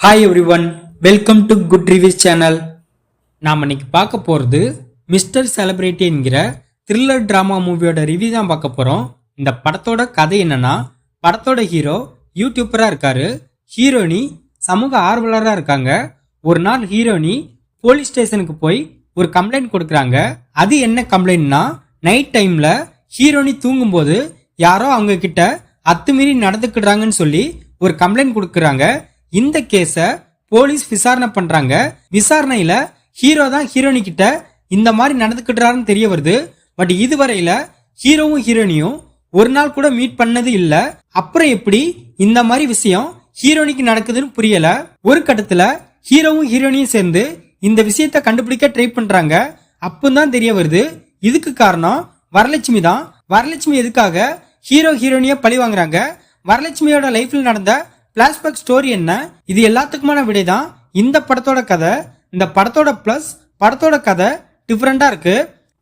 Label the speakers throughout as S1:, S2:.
S1: Hi everyone, welcome to good reviews channel. நாம் இன்னைக்கு பார்க்க போகிறது மிஸ்டர் செலிபிரிட்டி என்கிற த்ரில்லர் ட்ராமா மூவியோட ரிவ்யூ தான் பார்க்க போகிறோம். இந்த படத்தோட கதை என்னன்னா, படத்தோட ஹீரோ யூடியூபராக இருக்காரு, ஹீரோனி சமூக ஆர்வலராக இருக்காங்க. ஒரு நாள் ஹீரோனி போலீஸ் ஸ்டேஷனுக்கு போய் ஒரு கம்ப்ளைண்ட் கொடுக்குறாங்க. அது என்ன கம்ப்ளைண்ட்னா, நைட் டைமில் ஹீரோனி தூங்கும்போது யாரோ அவங்க கிட்ட அத்துமீறி நடந்துக்கிடுறாங்கன்னு சொல்லி ஒரு கம்ப்ளைண்ட் கொடுக்குறாங்க. இந்த கேஸ போலீஸ் விசாரணை பண்றாங்க. விசாரணையில ஹீரோ தான் ஹீரோனி கிட்ட இந்த மாதிரி நடந்துக்கிட்டாருன்னு தெரிய வருது. பட் இதுவரையில ஹீரோவும் ஹீரோனியும் ஒரு நாள் கூட மீட் பண்ணது இல்ல. அப்புறம் எப்படி இந்த மாதிரி விஷயம் ஹீரோனிக்கு நடக்குதுன்னு புரியல. ஒரு கட்டத்துல ஹீரோவும் ஹீரோனியும் சேர்ந்து இந்த விஷயத்த கண்டுபிடிக்க ட்ரை பண்றாங்க. அப்பதான் தெரிய வருது இதுக்கு காரணம் வரலட்சுமி தான். வரலட்சுமி எதுக்காக ஹீரோ ஹீரோனிய பழி வாங்குறாங்க, வரலட்சுமியோட லைஃப்ல நடந்த பிளாஷ்பேக் ஸ்டோரி என்ன, இது எல்லாத்துக்குமான விடை தான் இந்த படத்தோட கதை. இந்த படத்தோட பிளஸ் படத்தோட கதை டிஃப்ரெண்டா இருக்கு.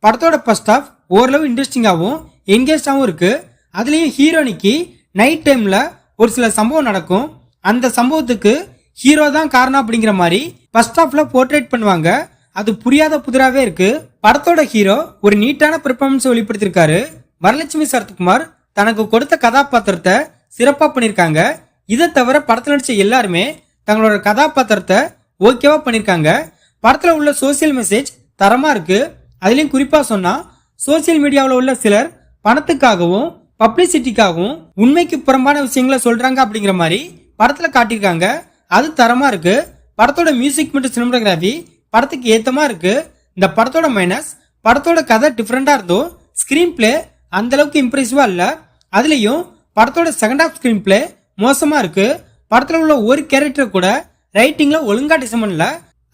S1: படத்தோட ஃபர்ஸ்ட் ஹாஃப் ஓரளவு இன்ட்ரெஸ்டிங்காகவும் என்கேஜாகவும் இருக்கு. அதுலயும் ஹீரோனிக்கு நைட் டைம்ல ஒரு சில சம்பவம் நடக்கும். அந்த சம்பவத்துக்கு ஹீரோ தான் காரணம் அப்படிங்கிற மாதிரி ஃபர்ஸ்ட் ஹாஃப்ல போர்ட்ரேட் பண்ணுவாங்க. அது புரியாத புதிராவே இருக்கு. படத்தோட ஹீரோ ஒரு நீட்டான பெர்ஃபார்மன்ஸ் வெளிப்படுத்திருக்காரு. வரலட்சுமி சரத்குமார் தனக்கு கொடுத்த கதாபாத்திரத்தை சிறப்பா பண்ணிருக்காங்க. இதை தவிர படத்துல நடிச்ச எல்லாருமே தங்களோட கதாபாத்திரத்தை ஓகேவா பண்ணிருக்காங்க. படத்துல உள்ள சோசியல் மெசேஜ் தரமா இருக்கு. அதுலயும் குறிப்பா சொன்னா, சோசியல் மீடியாவில் உள்ள சிலர் பணத்துக்காகவும் பப்ளிசிட்டிக்காகவும் உண்மைக்கு புறம்பான விஷயங்களை சொல்றாங்க அப்படிங்கிற மாதிரி படத்துல காட்டியிருக்காங்க. அது தரமா இருக்கு. படத்தோட மியூசிக் மற்றும் சினிமாட்டோகிராஃபி படத்துக்கு ஏத்தமா இருக்கு. இந்த படத்தோட மைனஸ், படத்தோட கதை டிஃப்ரெண்டா இருந்தோம், ஸ்கிரீன் பிளே அந்த அளவுக்கு இம்ப்ரெசிவா இல்ல. அதுலயும் படத்தோட செகண்ட் ஹாஃப் ஸ்கிரீன் பிளே மோசமா இருக்கு. படத்துல உள்ள ஒரு கேரக்டர் கூட ரைட்டிங்ல ஒழுங்கா டிசைன் பண்ணல.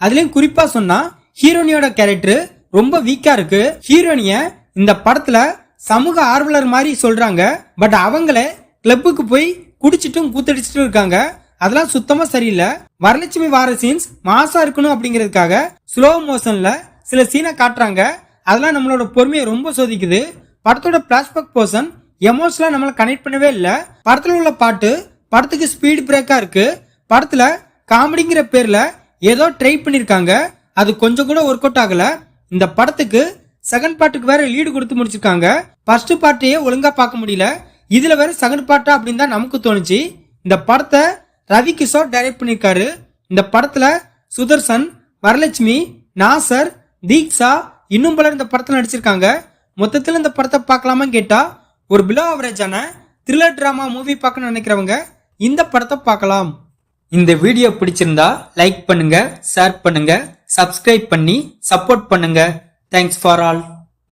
S1: அதுலயும் குறிப்பா சொன்னா, ஹீரோனியோட கேரக்டர் ரொம்ப வீக்கா இருக்கு. ஹீரோனிய இந்த படத்துல சமூக ஆர்வலர் மாதிரி சொல்றாங்க. பட் அவங்களே கிளப்புக்கு போய் குடிச்சிட்டும் கூத்தடிச்சிட்டும் இருக்காங்க. அதெல்லாம் சுத்தமா சரியில்லை. வரலட்சுமி வார சீன்ஸ் மாசா இருக்கணும் அப்படிங்கிறதுக்காக ஸ்லோ மோஷன்ல சில சீனை காட்டுறாங்க. அதெல்லாம் நம்மளோட பொறுமையை ரொம்ப சோதிக்குது. படத்தோட பிளாஷ்பேக் போர்ஷன் எமோஷனலா நம்மள கனெக்ட் பண்ணவே இல்லை. படத்துல உள்ள பாட்டு படத்துக்கு ஸ்பீட் பிரேக்கா இருக்கு. படத்துல காமெடிங்கிற பேர்ல ஏதோ ட்ரை பண்ணிருக்காங்க, அது கொஞ்சம் கூட ஒர்க் அவுட் ஆகல. இந்த படத்துக்கு செகண்ட் பார்ட்டுக்கு வேற லீடு கொடுத்து முடிச்சிருக்காங்க. ஃபர்ஸ்ட் பார்ட்டையே ஒழுங்கா பார்க்க முடியல, இதுல வேற செகண்ட் பார்ட்டா அப்படின்னு தான் நமக்கு தோணுச்சு. இந்த படத்தை ரவி கிஷோர் டைரக்ட் பண்ணிருக்காரு. இந்த படத்துல சுதர்சன், வரலட்சுமி, நாசர், தீக்ஷா இன்னும் பலர் இந்த படத்துல நடிச்சிருக்காங்க. மொத்தத்தில் இந்த படத்தை பார்க்கலாமா கேட்டா, ஒரு பிலோ ஆவரேஜான த்ரில்லர் டிராமா மூவி பார்க்கணும்னு நினைக்கிறவங்க இந்த படத்தை பார்க்கலாம். இந்த வீடியோ பிடிச்சிருந்தா லைக் பண்ணுங்க, ஷேர் பண்ணுங்க, சப்ஸ்கிரைப் பண்ணி சப்போர்ட் பண்ணுங்க. Thanks for all.